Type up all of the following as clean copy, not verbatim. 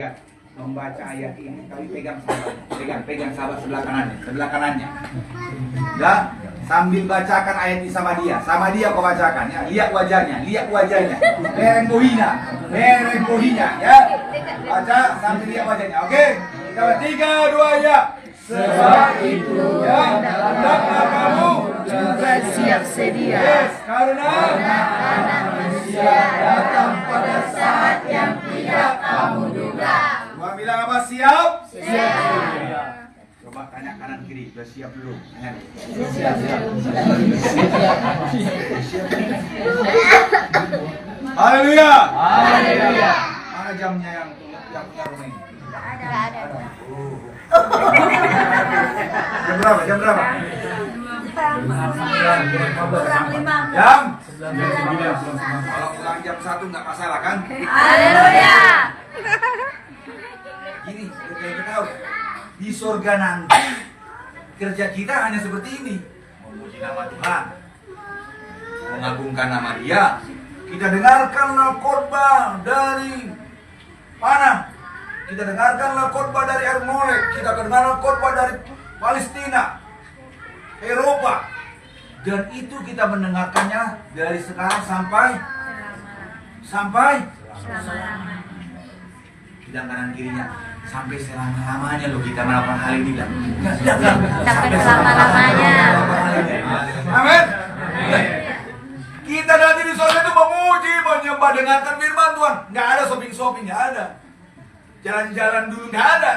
Ya, membaca ayat ini, tapi pegang sahabat sebelah kanannya. Ya, sambil bacakan ayat ini sama dia kau bacakan ya. Lihat wajahnya. Mereng bohinya ya. Baca sambil lihat wajahnya. Oke? Kita 3, 2 ya. Sebab itu ya, hendaklah kamu juga siap sedia. Yes, karena anak manusia datang pada saat yang tidak kamu duga. gua bilang apa? Siap? Siap. Coba tanya kanan kiri, udah siap belum? Siap. Haleluya. Haleluya. Mana jamnya yang punya rumah ini? Ada. Jam berapa? Kurang 5. Jam? Kalau pulang jam 1 nggak masalah kan? Haleluya. Gini, kita tahu di surga nanti kerja kita hanya seperti ini, memuji nama Tuhan, mengagungkan nama Dia. Kita dengarkanlah khotbah dari mana? Kita dengarkanlah khotbah dari Ermolek, kita dengarkanlah khotbah dari Palestina, Eropa, dan itu kita mendengarkannya dari sekarang sampai tidak kanan kirinya sampai selama-lamanya loh kita melakukan hal ini kan. Sampai selama-lamanya. Amin. Kita nanti di surga itu memuji, menyembah, dengarkan firman Tuhan. Nggak ada shopping, nggak ada. Jalan-jalan dulu, nggak ada.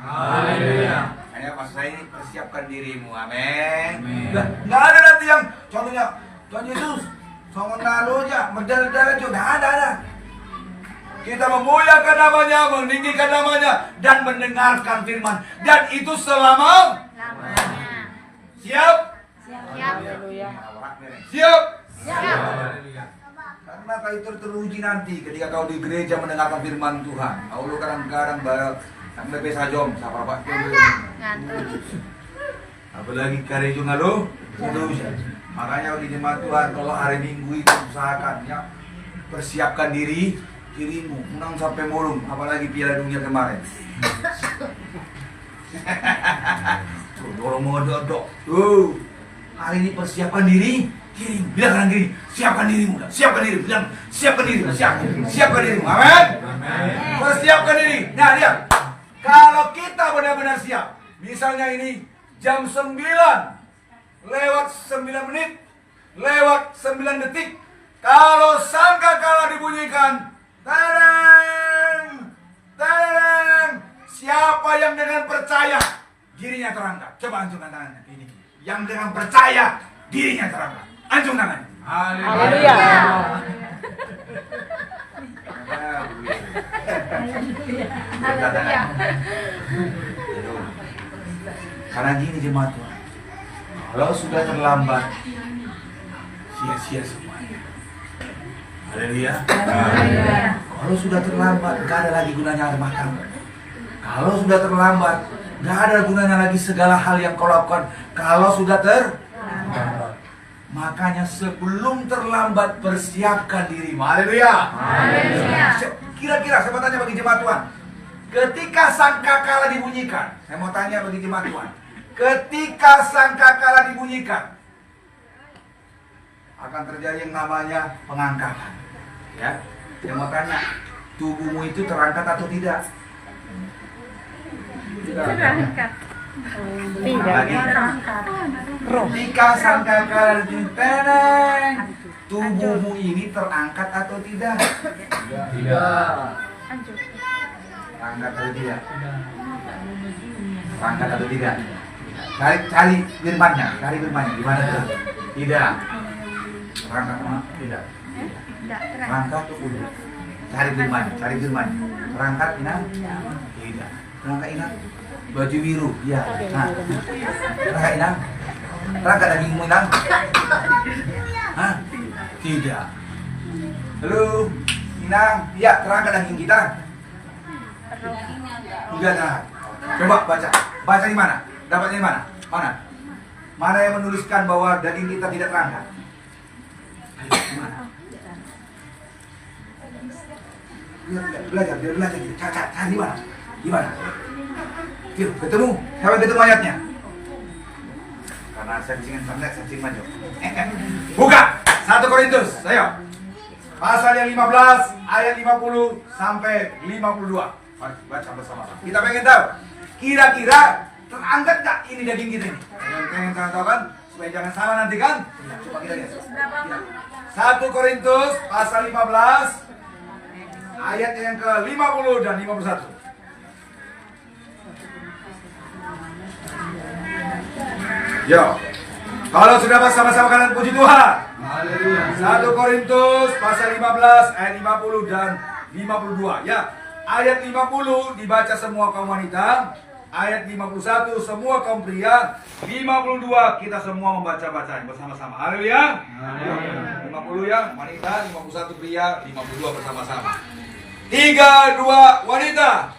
Haleluya. Hanya pas saya ini persiapkan dirimu, amin. Nggak ada nanti yang contohnya Tuhan Yesus, songon lalu aja, medal-medal aja, nggak ada. Kita memuliakan namanya, meninggikan namanya, dan mendengarkan firman. Dan itu selama Lamanya. siap? Siap. Siap? Siap. Karena kau itu teruji nanti ketika kau di gereja mendengarkan firman Tuhan. Kau lu kadang-kadang sampai pesajom, siapa pak? Ngantuk. Apalagi gereja ngalo, terus. Makanya di jemaat Tuhan kalau hari Minggu itu usahakan ya, persiapkan dirimu menang sampai mulung, apalagi Piala Dunia kemarin. Dorong mengodok. Hari ini persiapkan diri. Bilang kanan kiri, siapkan dirimu. Bilang siapkan dirimu. Amin. Persiapkan diri. Nah lihat, kalau kita benar-benar siap, misalnya ini jam 9 lewat 9 menit, lewat 9 detik, kalau sangkakala dibunyikan, tereng, siapa yang dengan percaya dirinya terangkat? Coba acungkan tangannya. Ini yang dengan percaya dirinya terangkat. Anjung tangannya. Haleluya. Karena gini jemaat Tuhan, kalau sudah terlambat, sia-sia semuanya. Haleluya. Kalau sudah terlambat, gak ada lagi gunanya rumah tangga. Kalau sudah terlambat, gak ada gunanya lagi segala hal yang kau lakukan. Kalau sudah terlambat, makanya sebelum terlambat persiapkan dirimu. Haleluya. Kira-kira saya mau tanya bagi jemaat Tuhan, ketika sangkakala dibunyikan, saya mau tanya bagi jemaat Tuhan, ketika sangkakala dibunyikan, akan terjadi yang namanya pengangkatan. Ya, saya mau tanya, tubuhmu itu terangkat atau tidak? Terangkat. Lagi. Ketika sangkakala dibunyikan, tubuhmu ini terangkat atau tidak? Terangkat atau tidak? Terangkat atau tidak? Cari firmannya, gimana tuh? Tidak. Terangkat sama? Tidak. Terangkat tuh udah. Cari firmannya. Terangkat inang? Tidak. Terangkat inang? Baju biru, ya. Nah. Terangkat inang? Terangkat dagingmu inang? Hah? Tidak. Halo, inang? Iya, terangkat daging kita? Tidak terangkat. Coba baca di mana? Dapatnya di mana? Mana yang menuliskan bahwa daging kita tidak terangkat? Ayo, di mana? Biar belajar. Cari di mana? Di mana? Yuk, ketemu. Siapa ketemu ayatnya? Karena sencingan sampai sencing maju. Buka 1 Korintus, ayo. Pasal yang 15 ayat 50 sampai 52. Mari baca bersama-sama. Kita pengen tahu, kira-kira terangkat gak ini daging kita ini? Pengen tahu kan? Supaya jangan salah nanti kan? Coba kita lihat. 1 Korintus pasal 15 ayat yang ke-50 dan 51. Yo, kalau sudah sama-sama kalian puji Tuhan. 1 Korintus pasal 15 ayat 50 dan 52. Ya, ayat 50 dibaca semua kaum wanita. Ayat 51 semua kaum pria. 52 kita semua membaca-bacanya bersama-sama. Haleluya. 50 ya wanita, 51 pria, 52 bersama-sama. 3, 2, wanita.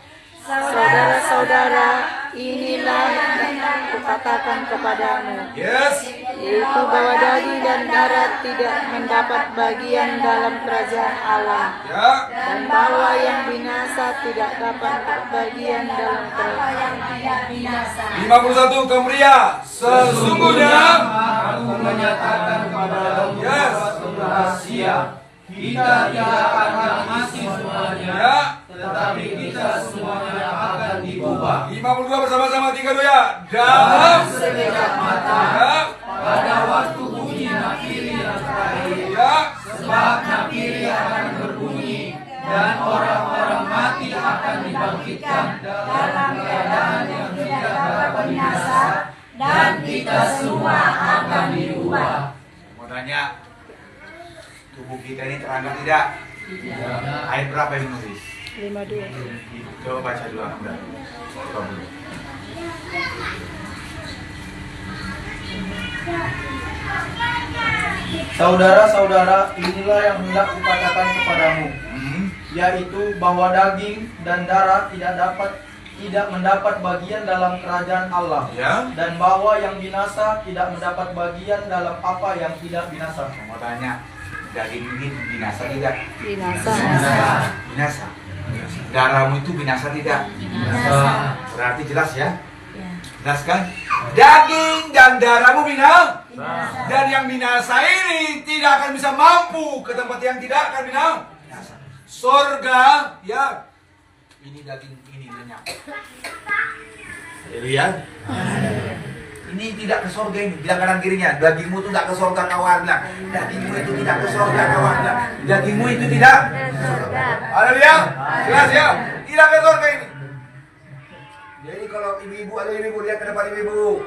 Saudara-saudara, inilah yang kukatakan kepadamu, Yes. yaitu bahwa daging dan darah tidak mendapat bagian dalam kerajaan Allah, Ya. dan bahwa yang binasa tidak dapat bagian dalam kerajaan. 51 kaum pria. Sesungguhnya Aku menyatakan kepadamu Yes. suatu rahasia. Kita tidak akan mati semuanya, ya. tetapi kita semuanya akan diubah 52 bersama-sama 3, 2 ya. Dalam sekejap mata ya. pada waktu bunyi nafiri yang terakhir. Ya. Sebab nafiri akan berbunyi dan orang-orang mati akan dibangkitkan dalam keadaan yang tidak dapat binasa, dan kita semua akan diubah. Mau tanya, tubuh kita ini terangkat tidak? Ayat berapa yang menulis? 52. Coba baca dulu. Coba dulu. Saudara-saudara, inilah yang hendak kukatakan kepadamu, Hmm. yaitu bahwa daging dan darah tidak mendapat bagian dalam kerajaan Allah, Ya. dan bahwa yang binasa tidak mendapat bagian dalam apa yang tidak binasa. Mau tanya, daging ini binasa tidak? Binasa. Binasa. Darahmu itu binasa tidak? Binasa. Berarti jelas ya? Jelas kan? Daging dan darahmu binasa. Dan yang binasa ini tidak akan bisa mampu ke tempat yang tidak akan binasa. Surga, ya. Ini daging ini lenyap. Haleluya. Ini tidak ke surga ini. Bilang kanan kirinya, dagingmu itu tidak ke surga kawan. Bilang, dagingmu itu tidak ke surga kawan. Bilang, dagingmu itu tidak. Haleluya. Jelas ya? Tidak ke surga ini. Jadi kalau ibu-ibu ada ibu-ibu, lihat ke depan ibu-ibu.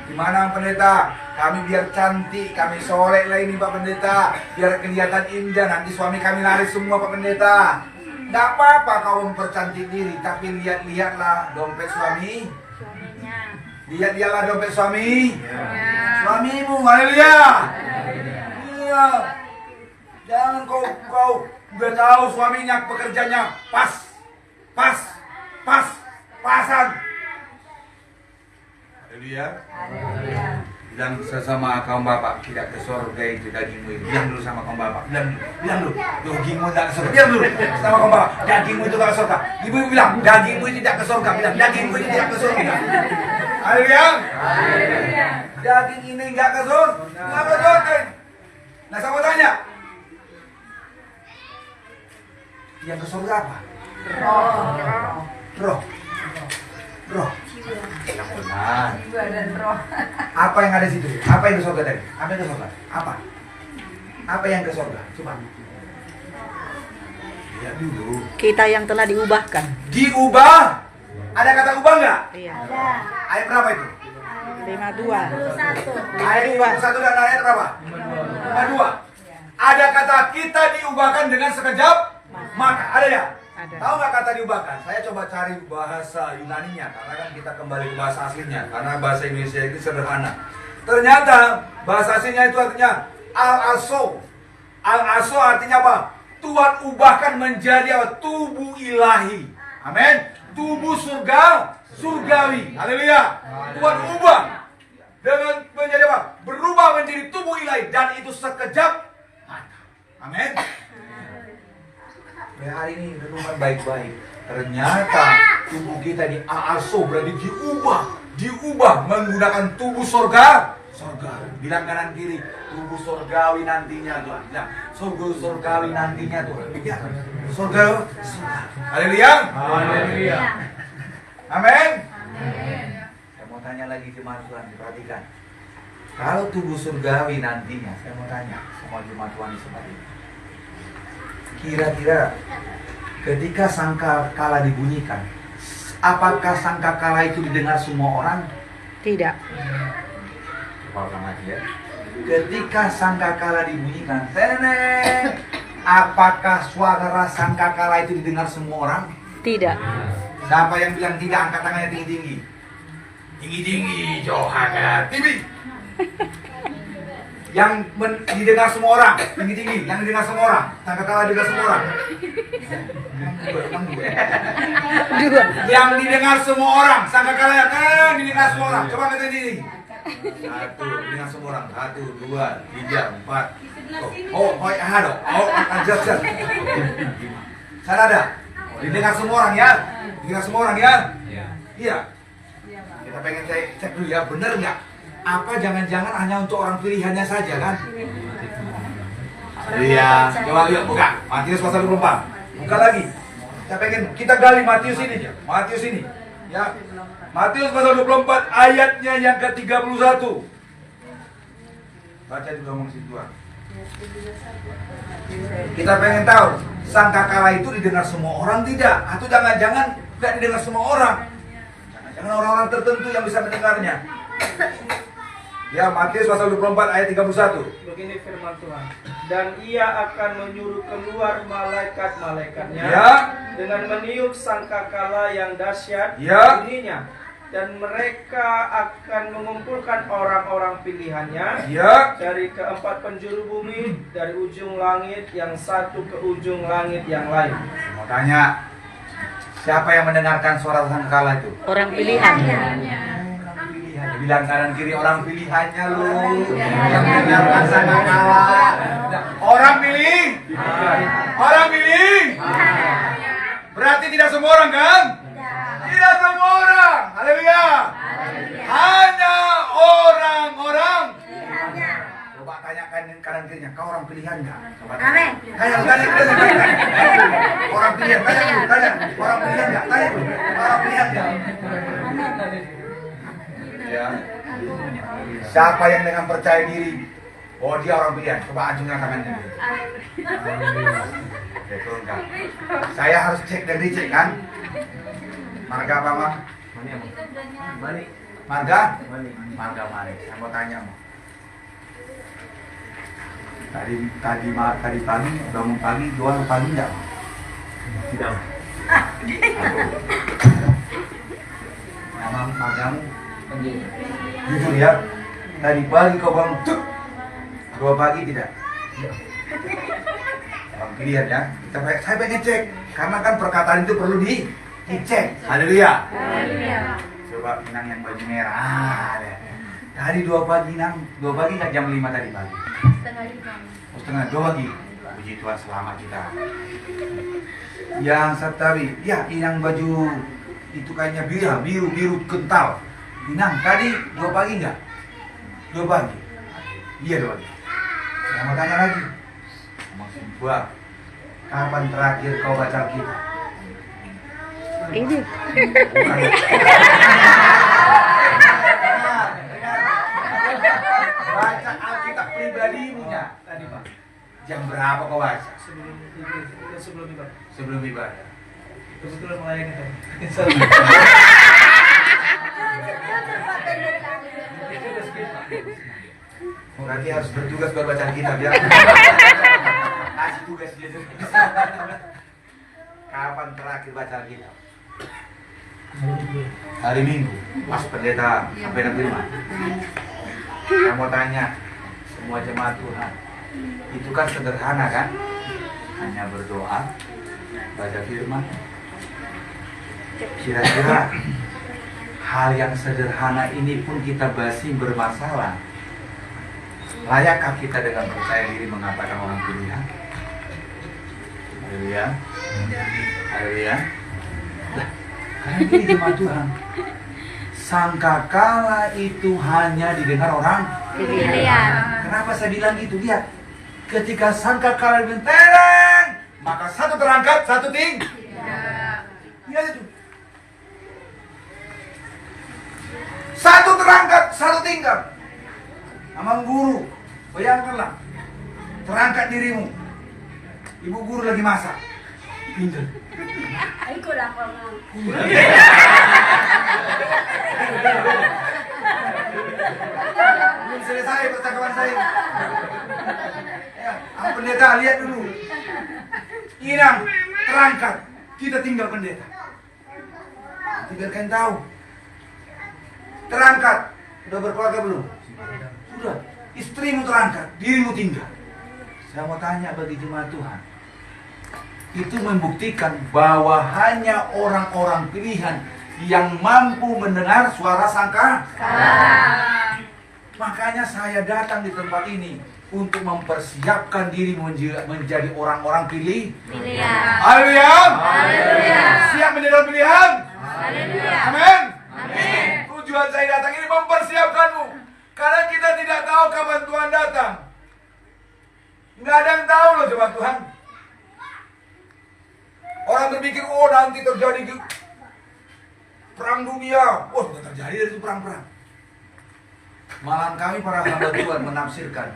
Gimana pendeta? Kami biar cantik, kami soleh lah ini Pak Pendeta. Biar kelihatan indah, nanti suami kami lari semua Pak Pendeta. Tidak apa-apa kau mempercantik diri, tapi lihat-lihatlah dompet suami. Lihat-lihatlah dompet suami. Suamimu, haleluya. Iya. Jangan kau udah tahu suaminya pekerjanya pasan. Haleluya. Bilang sesama kaum bapak, tidak ke surga itu dagingmu itu. Bilang dulu sama kaum bapak, bilang dulu, dagingmu tidak ke surga. Bilang dulu sama kaum bapak, dagingmu itu tidak ke surga. Ibu bilang, dagingmu itu tidak ke surga. Bilang, dagingmu itu tidak ke surga. Haleluya. Daging ini nggak ke surga, nggak ke surga. Nah, saya mau tanya, yang ke surga apa? Roh. Yang benar. Apa yang ada di situ? Apa yang ke surga tadi? Apa yang ke surga? Apa yang ke surga? Coba. Lihat dulu. Kita yang telah diubahkan. Diubah? Ada kata ubah nggak? Iya. Ayat berapa itu? 52. Ayat 51 dan ayat berapa? 52. Ada kata kita diubahkan dengan sekejap mata. Ada ya? Ada. Tahu nggak kata diubahkan? Saya coba cari bahasa Yunaninya, karena kan kita kembali ke bahasa aslinya, karena bahasa Indonesia itu sederhana. Ternyata bahasa aslinya itu artinya al-aso. Al-aso artinya apa? Tuhan ubahkan menjadi apa? Tubuh ilahi. Amin. Tubuh surgawi. Haleluya. Tuhan ubah dengan menjadi apa? Berubah menjadi tubuh ilahi, dan itu sekejap mata. Amin. Hari ini renungan baik-baik. Ternyata tubuh kita di AASO berarti diubah menggunakan tubuh surga. Bilang kanan kiri, tubuh surgawi nantinya Tuhan. Bilang, surgawi nantinya Tuhan. Ya, surga. Haleluya. Haleluya. Amin. Saya mau tanya lagi jemaat Tuhan, perhatikan. Kalau tubuh surgawi nantinya, saya mau tanya sama jemaat Tuhan di tempat ini. Kira-kira ketika sangkakala dibunyikan, apakah sangkakala itu didengar semua orang? Tidak. Coba ulang lagi ya. Ketika sangkakala dibunyikan, teneng, apakah suara sangkakala itu didengar semua orang? Tidak. Siapa yang bilang tidak, angkat tangannya tinggi-tinggi. Tinggi-tinggi, Johanna TV. Yang didengar semua orang, tinggi-tinggi, yang didengar semua orang, sangkakala didengar semua orang. Yang didengar semua orang, sangkakala kan didengar semua orang. Coba angkat tinggi. Satu, didengar semua orang. 1, 2, 3, 4. Ada. Ajak. Sana ada. Didengar semua orang ya. Didengar semua orang ya. Iya. Kita pengen cek dulu ya, bener nggak? Apa jangan-jangan hanya untuk orang pilihannya saja kan? Iya. Coba yuk buka. Matius pasal 24. Buka lagi. Kita gali Matius ini aja. Matius ini. Ya. Matius pasal 24 ayatnya yang ke-31. Baca di ngomong situ. Kita pengen tahu, sangkakala itu didengar semua orang tidak? Atau jangan-jangan tidak didengar semua orang? Jangan-jangan orang-orang tertentu yang bisa mendengarnya. Ya, Matius pasal 24 ayat 31. Begini firman Tuhan. Dan ia akan menyuruh keluar malaikat-malaikatnya Ya. dengan meniup sangkakala yang dahsyat Ya. bunyinya. Dan mereka akan mengumpulkan orang-orang pilihannya Ya. dari keempat penjuru bumi, dari ujung langit yang satu ke ujung langit yang lain. Mau tanya, siapa yang mendengarkan suara sangkakala itu? Orang pilihannya. Bilang kanan kiri, orang pilihannya loh. Yang mendengarkan sangkakala. Orang pilih. Orang pilih. Berarti tidak semua orang kan? Tidak semua orang. Haleluya. Hanya orang-orang. Coba tanyakan kanan kirinya, kau orang pilihan nggak? Amin. Tanya. Orang pilihan, tanya. Orang pilihan nggak? Tanya dulu. Orang pilihan nggak? Ya. Siapa yang dengan percaya diri, oh dia orang pilihan, coba acungkan tangannya. Betul kan? Saya harus cek dan dicek kan? Marga apa Mak? Mani. Marga? Marga Mani. Saya mau tanya Mak. Tadi pagi bangun pagi jual pagi enggak? Tidak. Nama margamu? Jujur ya. Tadi pagi kau bangun cuk. 2 pagi tidak. Orang pilihan ya. Saya pengen cek karena kan perkataan itu perlu dicek. Haleluya. Coba Minang yang baju merah. Tadi 2 pagi Nang. 2 pagi nggak jam 5 tadi pagi? Setengah 2 pagi. Puji Tuhan selamat kita. Yang satu tadi, ya yang baju itu kayaknya biru kental. Inang tadi 2 pagi nggak? 2 pagi. Iya 2 pagi. Saya mau tanya lagi. Maksud gua, kapan terakhir kau baca Alkitab? Ini. Baca Alkitab pribadimunya tadi Pak. Jam berapa kau baca? Sebelum ibadah. Sebelum ibadah. Kebetulan melayani tadi. Berarti harus bertugas buat baca Alkitab ya. Kasih tugas dia tuh. Kapan terakhir baca Alkitab? Hari Minggu. Pas pendeta sampai nanti rumah. Saya mau tanya semua jemaat Tuhan. Itu kan sederhana kan? Hanya berdoa, baca firman. Kira-kira hal yang sederhana ini pun kita masih bermasalah. Layakkah kita dengan percaya diri mengatakan orang pilihan? Haleluya. Haleluya. Lah, karena ini jemaat Tuhan. Sangkakala itu hanya didengar orang Pilihan. Kenapa saya bilang gitu? Lihat, ketika sangkakala terang, maka satu terangkat, satu tinggal. Lihat itu. Satu terangkat, satu tinggal. Amang guru, bayangkanlah, terangkat dirimu. Ibu guru lagi masak, pinjel. Belum selesai percakapan saya. Ya, pendeta lihat dulu. Inang terangkat, kita tinggal pendeta. Biar kalian tahu. Terangkat, udah berkeluarga belum? Sudah. Istrimu terangkat, dirimu tinggal. Saya mau tanya bagi jemaat Tuhan. Itu membuktikan bahwa hanya orang-orang pilihan yang mampu mendengar suara sangkakala. Makanya saya datang di tempat ini untuk mempersiapkan diri menjadi orang-orang Pilihan. Haleluya. Haleluya. Siap menjadi orang pilihan. Haleluya. Amin. Amin. Tujuan saya datang ini mempersiapkanmu. Karena kita tidak tahu kapan Tuhan datang. Nggak ada yang tahu loh jemaat Tuhan. Orang berpikir, oh nanti terjadi perang dunia. Oh, sudah terjadi dari itu perang-perang. Malam kami para hamba Tuhan menafsirkan,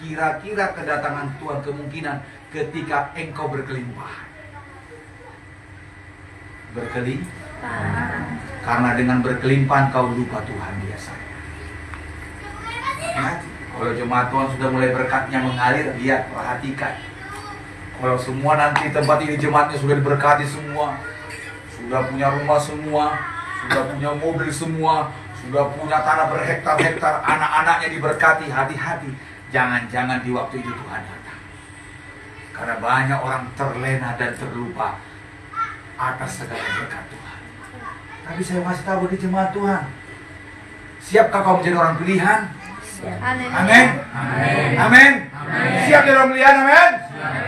kira-kira kedatangan Tuhan kemungkinan ketika engkau berkelimpahan. Berkelimpahan. Karena dengan berkelimpahan kau lupa Tuhan biasanya. Nah, kalau jemaat Tuhan sudah mulai berkatnya mengalir, lihat, perhatikan. Kalau semua nanti tempat ini jemaatnya sudah diberkati semua, sudah punya rumah semua, sudah punya mobil semua, sudah punya tanah berhektar-hektar, anak-anaknya diberkati, hati-hati. Jangan-jangan di waktu itu Tuhan datang. Karena banyak orang terlena dan terlupa atas segala berkat Tuhan. Tapi saya masih tahu bagi jemaat Tuhan, siapkah kau menjadi orang pilihan? Haleluya. Amin. Amin. Siap jadi orang pilihan, amin.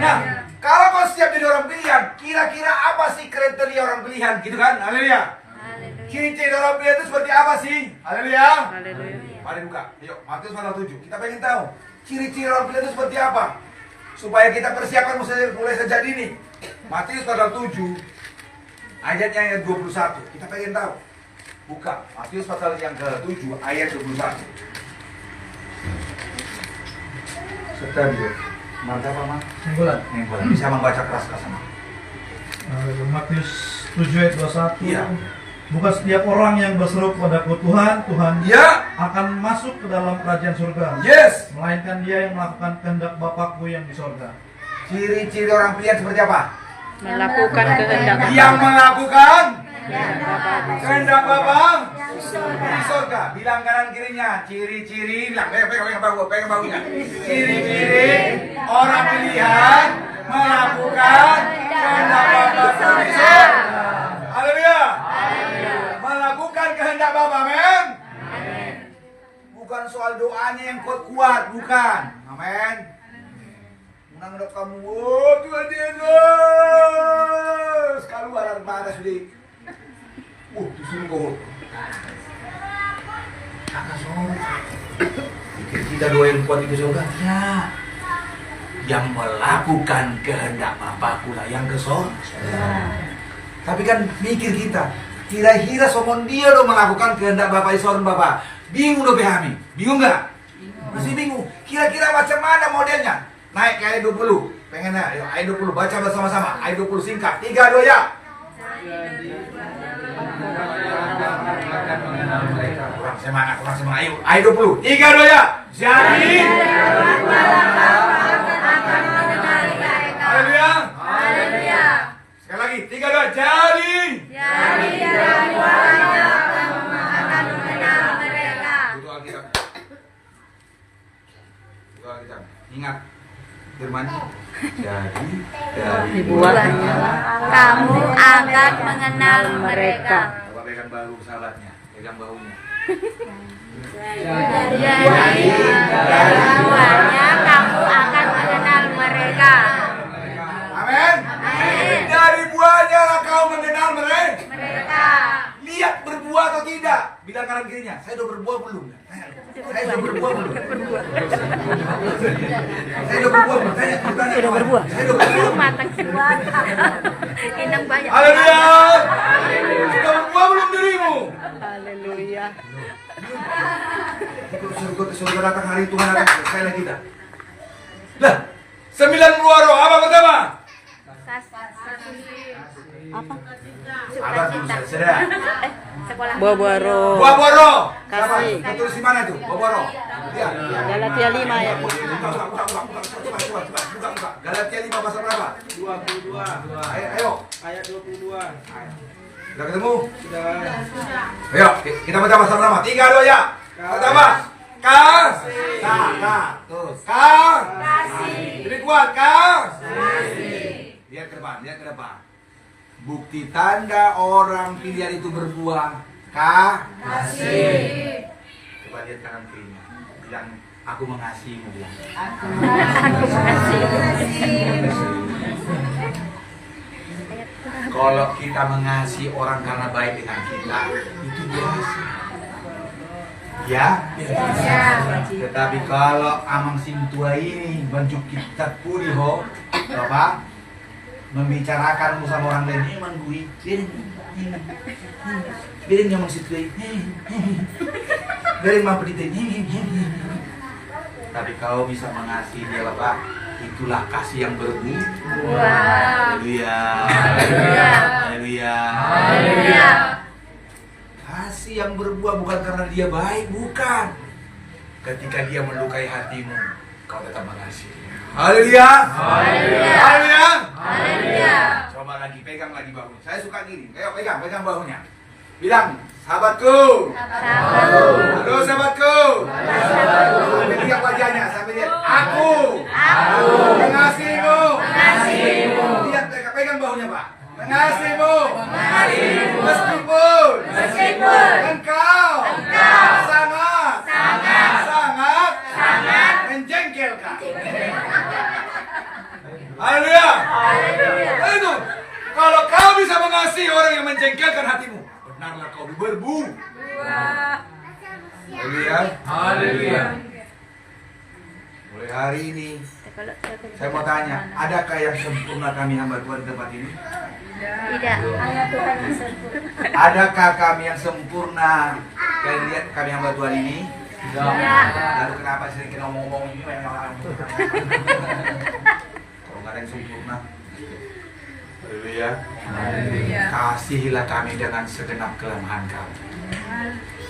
Nah, kalau kau siap jadi orang pilihan, kira-kira apa sih kriteria orang pilihan, gitu kan? Haleluya. Haleluya. Ciri-ciri orang pilihan itu seperti apa sih? Haleluya. Haleluya. Mari buka. Yuk, Matius pasal 7. Kita pengen tahu ciri-ciri orang pilihan itu seperti apa, supaya kita persiapkan mulai sejak dini. Matius pasal 7 ayatnya yang 21. Kita pengen tahu. Buka Matius pasal yang ke-7 ayat 21. Sebentar, Marta apa, Mak? Mingguan. Mingguan. Bisa membaca keras-keras, Mak. Matius 7 ayat 21. Iya. Bukan setiap orang yang berseru padaku Tuhan, Tuhan Ya. akan masuk ke dalam kerajaan surga. Yes. Melainkan dia yang melakukan kehendak Bapakku yang di surga. Ciri-ciri orang pilihan seperti apa? Melakukan kehendak Yang melakukan Bapa. kehendak Bapa di surga. Bilang kanan kirinya, ciri-ciri, bilang, pegang bahunya. Ciri-ciri orang pilihan melakukan kehendak Bapa di surga. Haleluya. Melakukan kehendak Bapa, amin. Bukan soal doanya yang kuat-kuat, bukan. Amin. Menang dok kamu, oh Tuhan Yesus. Keluar mana sudah? Disuruh kau. Kakak sorot. Pikir kita doa yang kuat itu surga? Ya. Yang melakukan kehendak Bapakku lah yang ke surga. Tapi kan mikir kita, kira-kira somon dia lo melakukan kehendak Bapak di surga Bapak. Bingung lo pahami? Bingung nggak? Masih bingung. Kira-kira macam mana modelnya? Naik ke ayat 20. Pengen ya? Ayo, ayat 20 baca bersama-sama. Ayat 20 singkat. 3, 2 ya. Kurang semangat. Ayo, ayat 20. 3, 2 ya. Jadi. Haleluya. Haleluya. Sekali lagi. 3, 2. Jadi. Jadi dari warnanya kamu akan mengenal mereka. Itu Alkitab. Ingat firman. Jadi dari Buahnya kamu akan mengenal mereka. Coba pegang bahu sahabatnya, pegang bahunya. Jadi dari buahnya kamu akan mengenal mereka. Amin. Dari buahnya lah kau mengenal mereka. Lihat berbuah atau tidak. Bilang kanan kirinya, saya udah berbuah belum? Saya udah berbuah belum? Saya udah berbuah belum? Saya udah berbuah. Saya udah berbuah. Matang semua. Inang banyak. Haleluya. Sudah berbuah belum dirimu? Haleluya. Surga datang hari Tuhan akan selesai lagi dah. Lah, 9 buah roh apa pertama? Apa? Apa tuh? Sukacita. Sudah. Sekolah. Buah-buah roh. Buah-buah roh. Kasih. Siapa? Tulis di mana itu? Buah-buah roh. Lihat. Galatia 5 ayat Buka. Galatia 5 pasal berapa? 22 Ayo. ayat 22. Sudah ketemu? Sudah. Ayo, kita baca pasal berapa? 3, 2 ya. Pertama. Kasih. Terus. Kasih. Lebih kuat. Kasih. Lihat ke depan, lihat ke depan. Bukti tanda orang pilihan itu berbuah kasih. Coba lihat kanan kirinya. Bilang, aku mengasihimu. Bilang. Aku mengasihi. Kalau kita mengasihi orang karena baik dengan kita, itu biasa. Ya? Tetapi kalau amang sintua ini bentuk kita puliho, apa? Membicarakan sama orang lain, emang gue, biarin ngomong situ, biarin mau pendidik. Tapi kau bisa mengasihi dia, Bapak, itulah kasih yang berbuah. Haleluya. Haleluya. Kasih yang berbuah bukan karena dia baik, bukan. Ketika dia melukai hatimu, kau tetap mengasihi. Haleluya. Haleluya. Coba lagi, pegang lagi bahunya. Saya suka gini. Ayo pegang bahunya. Bilang, sahabatku. Halo sahabatku. Sampai lihat wajahnya, sampai lihat. Aku. Mengasihimu. Lihat, pegang bahunya, Pak. Mengasihimu. Meskipun engkau sangat menjengkelkan. Haleluya. Itu. Kalau kau bisa mengasihi orang yang menjengkelkan hatimu, benarlah kau berbuah. Haleluya. Mulai hari ini saya mau tanya, adakah yang sempurna kami hamba Tuhan di tempat ini? Tidak. Hanya Tuhan yang sempurna. Adakah kami yang sempurna? Kalian lihat kami hamba Tuhan ini? Tidak. Lalu kenapa sering kita ngomong ini? Kalau nggak ada yang sempurna. Haleluya. Kasihilah kami dengan segenap kelemahan kami.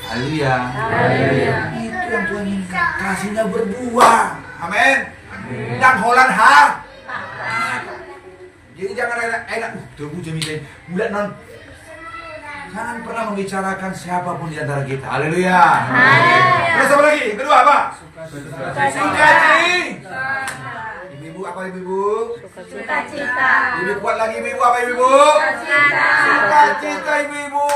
Haleluya. Itu yang Tuhan inginkan. Kasihnya berbuah. Amin. Dan holan ha. Jadi jangan enak. Tunggu jaminan. Mulai non. Jangan pernah membicarakan siapapun di antara kita. Haleluya. Terus apa lagi? Kedua apa? Sukacita. Ibu apa ibu? Sukacita. Lebih kuat lagi ibu apa ibu? Sukacita ibu.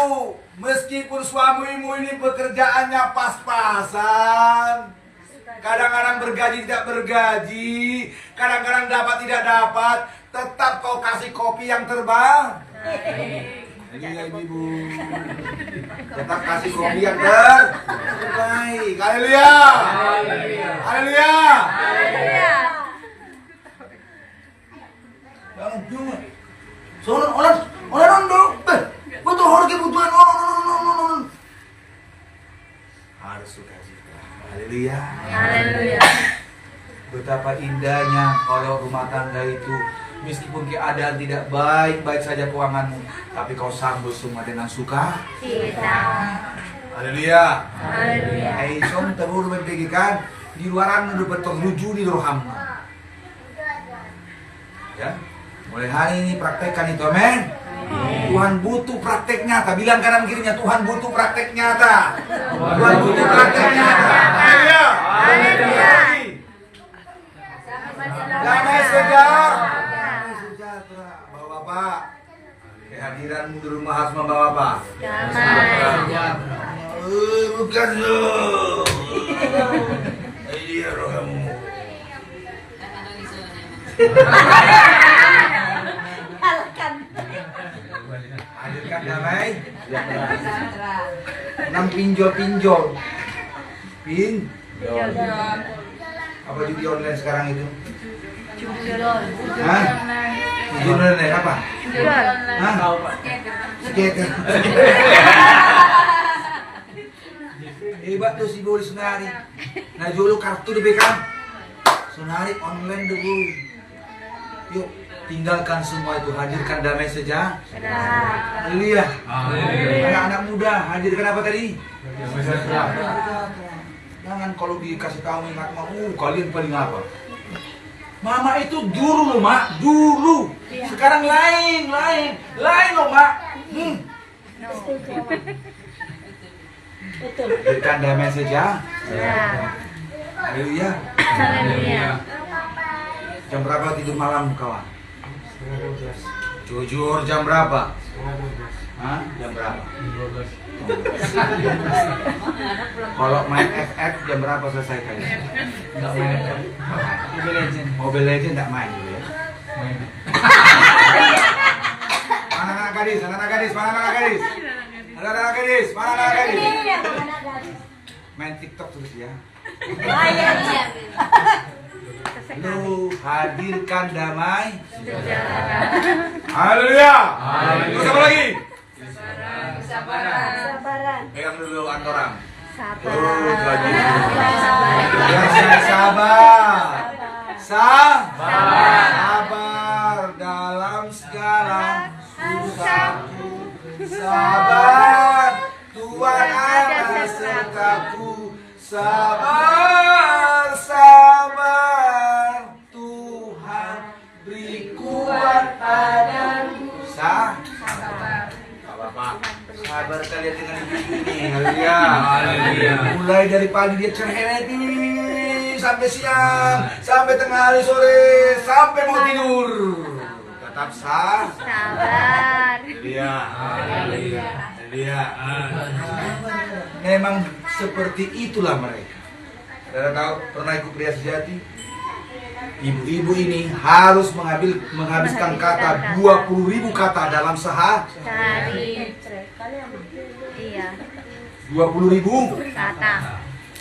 Meskipun suamimu ini pekerjaannya pas-pasan, kadang-kadang bergaji tidak bergaji, kadang-kadang dapat tidak dapat, tetap kau kasih kopi yang terbang. Ini ibu. Tetap kasih kopi yang terbaik. Haleluya. Haleluya. Soalnya orang dong, betul orang kebutuhan orang. Harus sukacita. Haleluya. Betapa indahnya kalau rumah tangga itu meskipun keadaan tidak baik-baik saja keuanganmu, tapi kau sambut semua dengan suka. Haleluya. Hei, som tabur berpikiran di luaran udah berteruju di roham. Ya, mulai hari ini praktekkan itu, amin. Tuhan butuh praktek nyata. Bilang kanan kirinya, Tuhan butuh praktek nyata. Tuhan butuh praktek nyata. Haleluya. Damai sejahtera. Bapak-bapak, kehadiranmu di rumah harus membawa apa? Damai. Bukan loh. Ini rohmu. Kalahkan. Hadirkan damai. 6 pinjol. Apa judi online sekarang itu? Hah? Judi online apa? Hah? Skater. Hebat tuh si Boy Sunari. Nah julu kartu di bekam. Sunari online deh Boy. Yuk tinggalkan semua itu, hadirkan damai saja. Haleluya. Anak-anak muda, hadirkan apa tadi? Jangan kalau dikasih tahu ingat kalian paling apa? Mama itu dulu loh mak, dulu. Sekarang lain loh mak. Hadirkan damai saja. Haleluya. Jam berapa tidur malam kawan? Jujur jam berapa? Hah? Jam berapa? Kalau main FF jam berapa selesai kalian? Enggak main. Mobile Legend enggak main dulu ya. Mana anak gadis? Main TikTok terus ya. Lu hadirkan damai. Haleluya. Terus apa lagi? Sabaran. Pegang dulu antorang. Sabar. Sabar dalam segala susahku. Sabar, Tuhan ada sertaku. Sabar, Tuhan beri kuat padaku. Sabar kalian dengan ibu ini. Haleluya. Mulai dari pagi dia cerewet sampai siang, sampai tengah hari sore, sampai mau tidur. Tetap sabar. Haleluya. Memang seperti itulah mereka. Saudara tahu pernah ikut pria sejati? Ibu-ibu ini harus menghabiskan kata 20.000 kata dalam sehari. Iya. 20.000 Kata.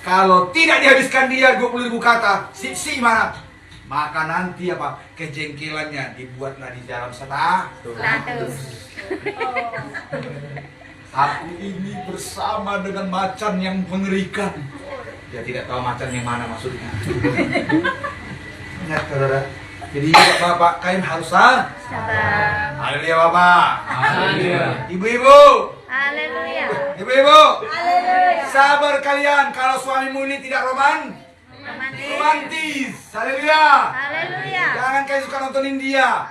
Kalau tidak dihabiskan dia 20.000 kata, si mana? Maka nanti apa? Kejengkelannya dibuatlah di dalam status. Aku ini bersama dengan macan yang mengerikan. Dia tidak tahu macan yang mana maksudnya. Ingat saudara. Jadi bapak kalian harus sabar. Haleluya bapak. Haleluya. Ibu-ibu. Haleluya. Ibu-ibu. Sabar kalian kalau suamimu ini tidak romantis. Haleluya. Haleluya. Jangan kalian suka nontonin dia.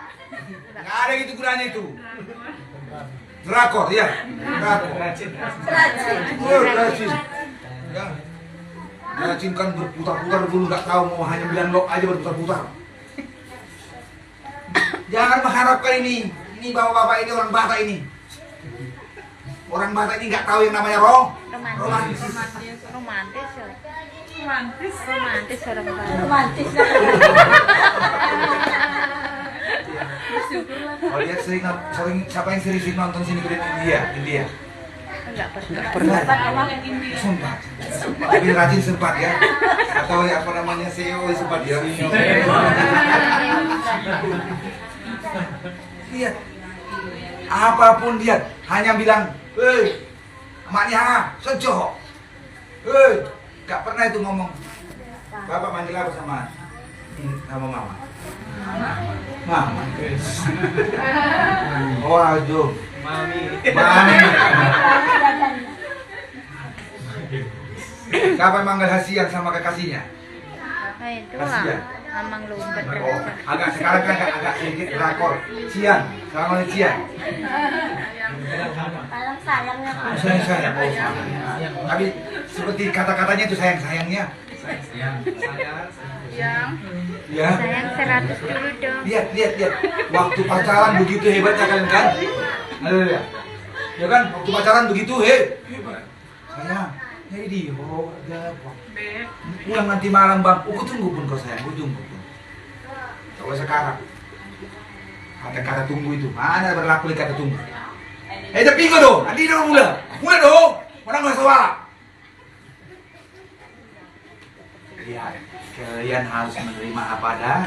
Nggak ada gitu gunanya itu. Drakor ya. Drakor. Racin. Ya. Racin kan berputar-putar dulu nggak tahu mau hanya bilang lock aja berputar-putar. Jangan mengharapkan ini. Ini bapak-bapak ini orang Batak ini. Orang Batak ini nggak tahu yang namanya romantis. Romantis orang Batak. Romantis. Oh dia sering siapa yang sering nonton sini ke India? Enggak pernah. Sempat. Tapi rajin sempat ya. Atau apa namanya CEO sempat ya. Lihat. Apapun dia hanya bilang, maknya sejo. Gak pernah itu ngomong. Bapak manggil apa sama mama? Mama. Oh aduh. Mami. Kapan manggil hasian sama kekasihnya? Nah itulah. Amang lumpet. Oh, sekarang kan agak sedikit drakor. Cian, sekarang oleh Cian. Sayangnya. Sayang. Tapi seperti kata-katanya itu sayangnya. Ya. Sayang 100 dulu dong. Lihat. Waktu pacaran begitu hebatnya kalian kan? Haleluya. Ya kan, waktu pacaran begitu hebat. Sayang, jadi dia pulang nanti malam bang. Aku tunggu pun kau sayang, aku tunggu pun. Kalau sekarang kata-kata tunggu itu mana berlaku di kata tunggu? Tapi kau dong, nanti dong mula dong. Orang nggak salah. Lihat, kalian harus menerima apa dah?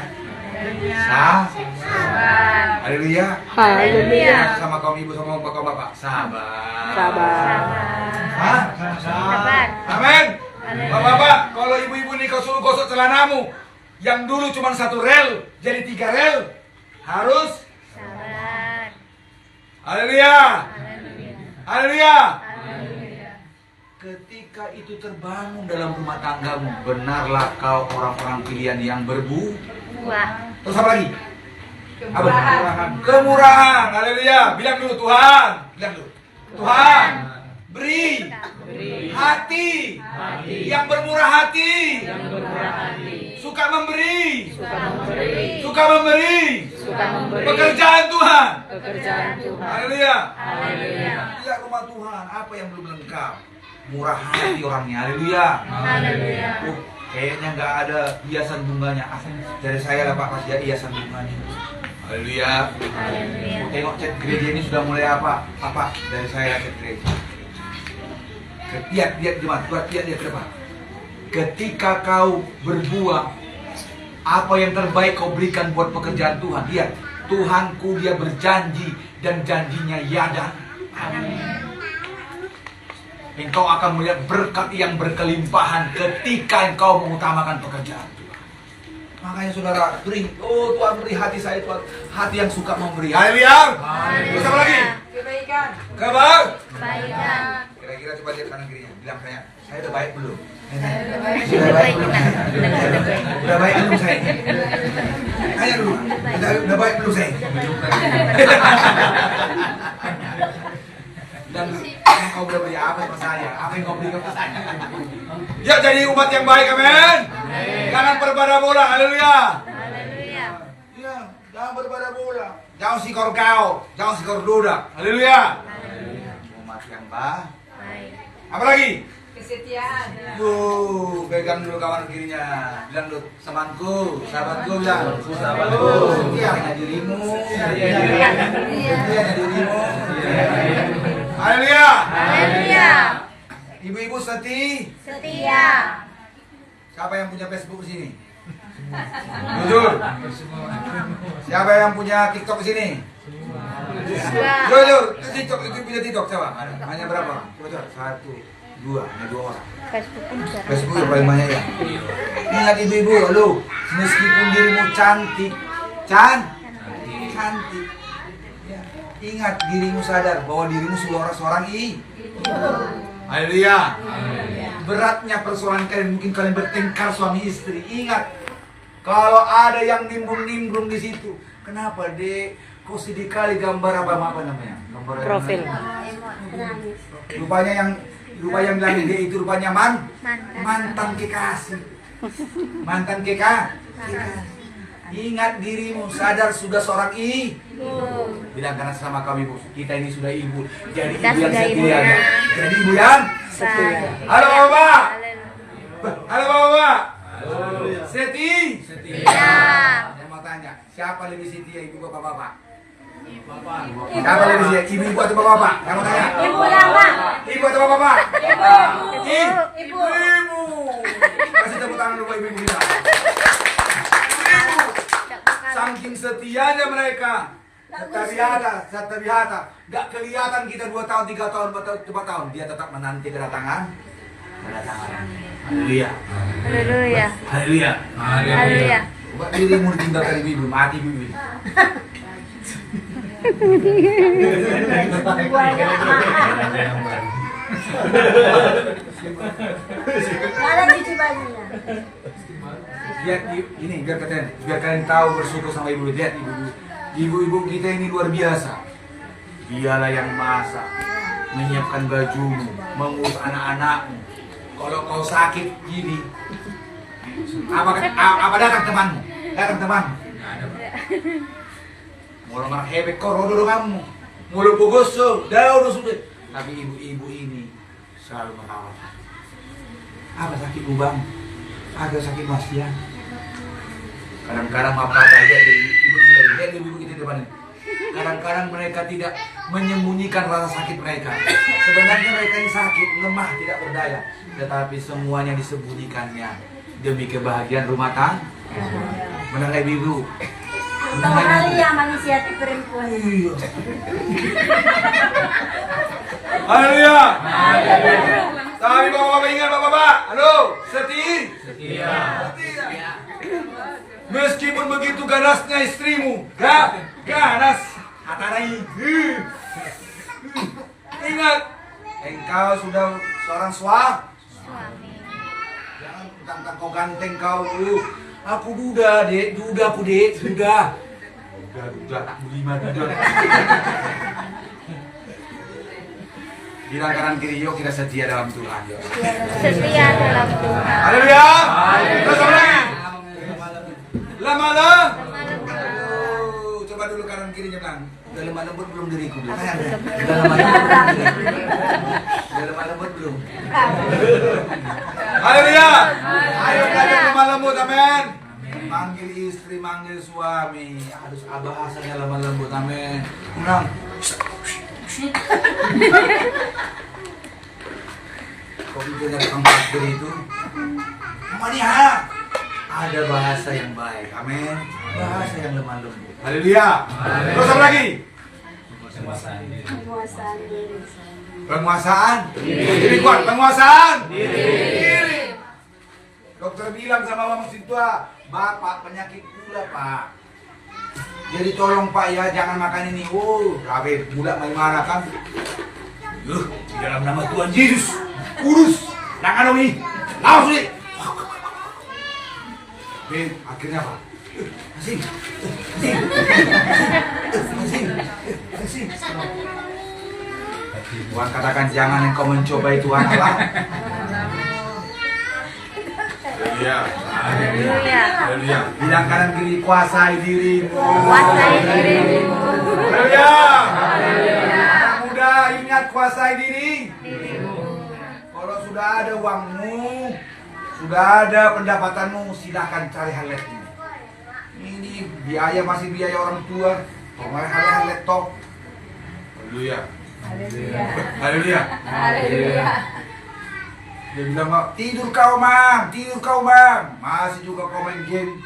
Sabar. Haleluya. Haleluya. Sama kaum ibu sama kaum bapak. Sabar. Sabar. Sabar. Amin. Bapak-bapak, kalau ibu-ibu nih kau suruh gosok celanamu, yang dulu cuma 1 rel, jadi 3 rel, harus. Sabar. Haleluya. Haleluya. Haleluya. Ketika itu terbangun dalam rumah tanggamu, benarlah kau orang-orang pilihan yang Wah. Terus apa lagi? Kemurahan. Haleluya. Bilang dulu Tuhan. Bilang dulu. Tuhan, beri hati yang bermurah hati. Suka memberi. Pekerjaan Tuhan. Haleluya. Lihat rumah Tuhan, apa yang belum lengkap? Murah hati orangnya. Haleluya. Kayaknya nggak ada hiasan bunganya. Dari saya lah Pak, pasti ada hiasan bunganya. Haleluya. Tengok chat gereja ini sudah mulai apa? Apa? Dari saya chat gereja. Lihat jemaat, lihat ke depan. Ketika kau berbuah, apa yang terbaik kau berikan buat pekerjaan Tuhan. Lihat, Tuhanku dia berjanji dan janjinya ya dan amin. Engkau akan melihat berkat yang berkelimpahan ketika engkau mengutamakan pekerjaan Tuhan. Makanya saudara, beri, oh Tuhan beri hati saya, Tuhan, hati yang suka memberi. Haleluya. Terus apa lagi? Kebaikan. Kebaikan. Kira-kira coba lihat kanan kirinya, bilang saya udah baik belum? Udah baik. Udah baik belum saya? Tanya dulu, udah baik belum saya? Dan kau udah beri apa sama saya? Apa yang kau berikan ke saya? Ya jadi umat yang baik, amin. Jangan berbarabola, haleluya. Ya, jangan berbarabola. Jangan sikor kau, jangan sikor duda, haleluya. Umat yang baik. Apa lagi? Kesetiaan. Pegang dulu kawan kirinya. Bilang dulu, temanku, sahabatku, bilang. Sahabatku. Setianya dirimu. Setianya dirimu. Haleluya. Ibu-ibu Setia. Siapa yang punya Facebook di sini? Jujur. Siapa yang punya TikTok di sini? Jujur. TikTok itu punya TikTok siapa? Hanya berapa? Coba 1, 2, hanya 2 orang. Facebook yang paling banyak ya. Ingat ibu-ibu, halo. Meskipun dirimu cantik, cantik. Ingat dirimu sadar bahwa dirimu seorang ibu. Haleluya. Beratnya persoalan kalian, mungkin kalian bertengkar suami istri. Ingat, kalau ada yang nimbrung di situ, kenapa dek? Kok sedih kali gambar apa namanya? Gambar Profil. Rupanya yang bilang dia itu rupanya mantan kekasih. Mantan kekasih. Ingat dirimu, sadar sudah seorang ibu. Bilang karena sama kami ibu, kita ini sudah ibu. Jadi ibu yang setia. Jadi ibu yang setia. Halo Bapak. Halo Bapak. Setia. Saya mau tanya, siapa lebih setia, ibu bapak-bapak? Siapa lebih setia, ibu atau bapak-bapak? Saya mau tanya. Ibu atau bapak-bapak? Ibu. Kasih tepuk tangan dulu ibu kita. Saking setianya mereka, terbiasa, gak kelihatan kita 2 tahun, 3 tahun, 4 tahun, dia tetap menanti kedatangan. Haleluya. Coba dirimu ditinggalkan ibu, mati ibu. Lihat ini biar kalian tahu bersyukur sama ibu. Lihat ibu-ibu kita ini luar biasa. Dialah yang masak, menyiapkan bajumu, mengurus anak-anakmu. Kalau kau sakit gini, apa datang temanmu? Mulu marah hebek kau rodo kamu, mulu pugoso, daun sudah. Tapi ibu-ibu ini selalu merawat. Apa sakit lubang? Ada sakit masian. Kadang-kadang apa aja ibu kita di depan ini. Kadang-kadang mereka tidak menyembunyikan rasa sakit mereka. Sebenarnya mereka ini sakit, lemah, tidak berdaya. Tetapi semuanya disembunyikannya demi kebahagiaan rumah tangga. Benar nggak Ibu? Tahu kali ya manusia itu perempuan. Iya. Haleluya. Tapi bapak-bapak ingat bapak-bapak. Halo, setia. Meskipun begitu ganasnya istrimu, ganas hatarai. Ingat, engkau sudah seorang Suami. jangan tentang kau ganteng kau. Aku duda aku dek, duda tak berlima duda. Bilang kanan kiri, yuk kita setia dalam Tuhan. Setia dalam Tuhan. Haleluya. Terus apa lagi? Lama-lama. Coba dulu kanan kirinya bilang. Udah lemah lembut belum diriku? Udah lemah lembut belum? Haleluya. Ayo kalian lemah lembut, amin. Manggil istri, manggil suami. Harus bahasanya lemah lembut, amin. Ulang. Kok itu dari parkir itu? Mania. Ada bahasa yang baik, amin. Bahasa yang lemah lembut. Haleluya. Terus apa lagi? Penguasaan diri kuat, penguasaan diri. Dokter bilang sama mama tua, bapak penyakit gula pak. Jadi tolong pak ya jangan makan ini. Kabeh gula main marah kan? Di dalam nama Tuhan Yesus, kurus, jangan ini, laos nih. Akhirnya apa? Asing. Tuhan katakan jangan engkau mencobai Tuhan Allah. Haleluya. Bilang kanan kiri kuasai dirimu. Kuasai dirimu. Haleluya. Anak muda ingat kuasai dirimu. Kalau sudah ada uangmu, sudah ada pendapatanmu, silahkan cari hal lain. Ini biaya masih biaya orang tua. Kemarin hal laptop. Haleluya. Haleluya. Dia bilang, tidur kau mang, masih juga kau main game.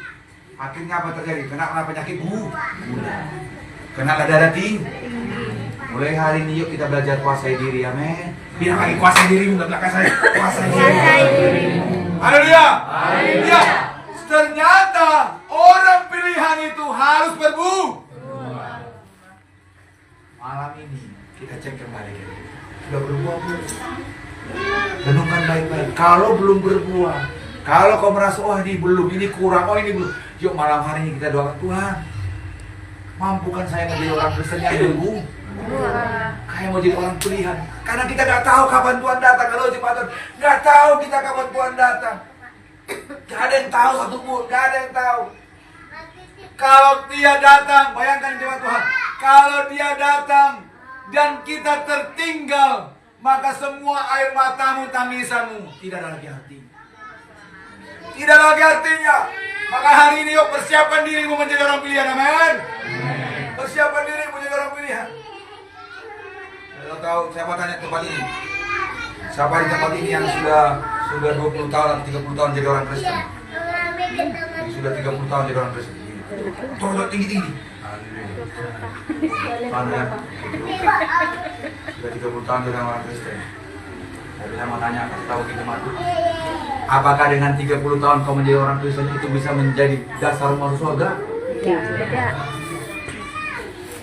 Akhirnya apa terjadi? Kena penyakit kena darah tinggi. Mulai hari ini yuk kita belajar kuasai diri, amin. Bilang lagi kuasai dirimu, nggak belakang saya. Kuasai dirimu. Haleluya. Haleluya. Ternyata orang pilihan itu harus berbuah. Malam ini kita cek kembali. Sudah berbuah belum? Renungkan baik-baik. Kalau belum berbuah, kalau kau merasa ini belum, ini kurang, ini belum, yuk malam hari ini kita doakan Tuhan. Mampukan saya menjadi orang Kristen yang berbuah. Kayak mau jadi orang pilihan. Karena kita nggak tahu kapan Tuhan datang. Kalau jemaat nggak tahu kita kapan Tuhan datang. Gak ada yang tahu satupun, gak ada yang tahu. Kalau dia datang, bayangkan jemaat Tuhan, kalau dia datang dan kita tertinggal, maka semua air matamu, tangisanmu tidak ada lagi artinya. Tidak ada lagi artinya. Maka hari ini yuk persiapkan dirimu menjadi orang pilihan, amin. Persiapkan dirimu menjadi orang pilihan. Kalau tahu, saya mau tanya tempat ini. Siapa di tempat ini yang sudah 20 tahun atau 30 tahun jadi orang Kristen? Yang sudah 30 tahun jadi orang Kristen. Tolong tinggi-tinggi. Sudah 30 tahun jadi orang Kristen. Tapi saya mau tanya, kasih tahu kita matu. Apakah dengan 30 tahun kau menjadi orang Kristen itu bisa menjadi dasar masuk surga? Tidak.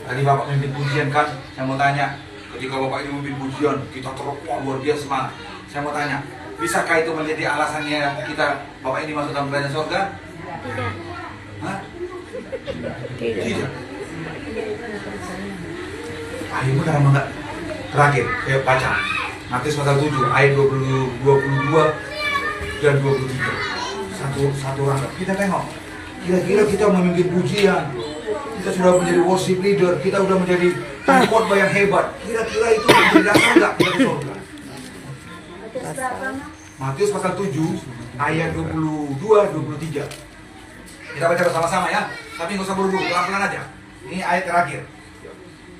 Tadi Bapak memimpin pujian kan? Saya mau tanya, ketika Bapak ini memimpin pujian, kita terpukul luar biasa semangat. Saya mau tanya, bisakah itu menjadi alasannya kita Bapak ini masuk dalam kerajaan surga? Tidak. Hah? Tidak. Ayo benar enggak? Terakhir, saya baca Matius pasal 7 ayat 22 dan 23. Satu rangka. Kita tengok. Kira-kira kita memimpin pujian. Kita sudah menjadi worship leader, kita sudah menjadi khotbah yang hebat. Kira-kira itu menjadi dasar enggak kita ke surga? Matius pasal 7 ayat 22-23. Kita baca bersama-sama ya. Tapi nggak usah buru-buru, pelan-pelan aja. Ini ayat terakhir.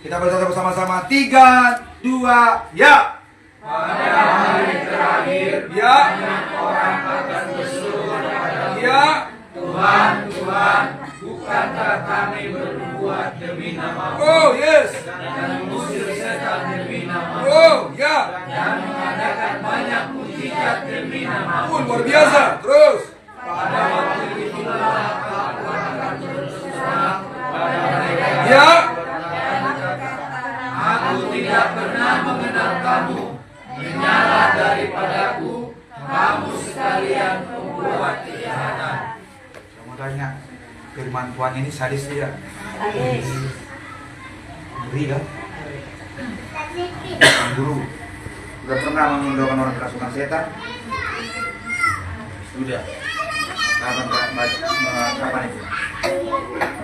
Kita berkata bersama-sama. 3, 2, ya. Pada hari terakhir, Ya. banyak orang akan berseru kepadamu, Ya. Tuhan, Tuhan, bukankah kami berbuat demi nama-Mu, Oh, yes. dan mengusir setan demi nama-Mu, Oh, ya. dan mengadakan banyak mujizat demi nama-Mu? Luar biasa. Terus. Pada waktu itulah aku akan terus terang pada mereka Ya. dan berkata, aku tidak pernah mengenal kamu, menyalah daripadaku, kamu sekalian membuat kejahatan. Saya mau tanya, firman Tuhan ini sadis tidak? Sadis. Ngeri kan? Tuan Guru, sudah pernah mengindokan orang kerasukan setan? Sudah. Kapan itu?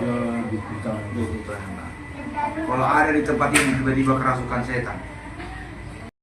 20 tahun. Kalau ada di tempat ini tiba-tiba kerasukan setan,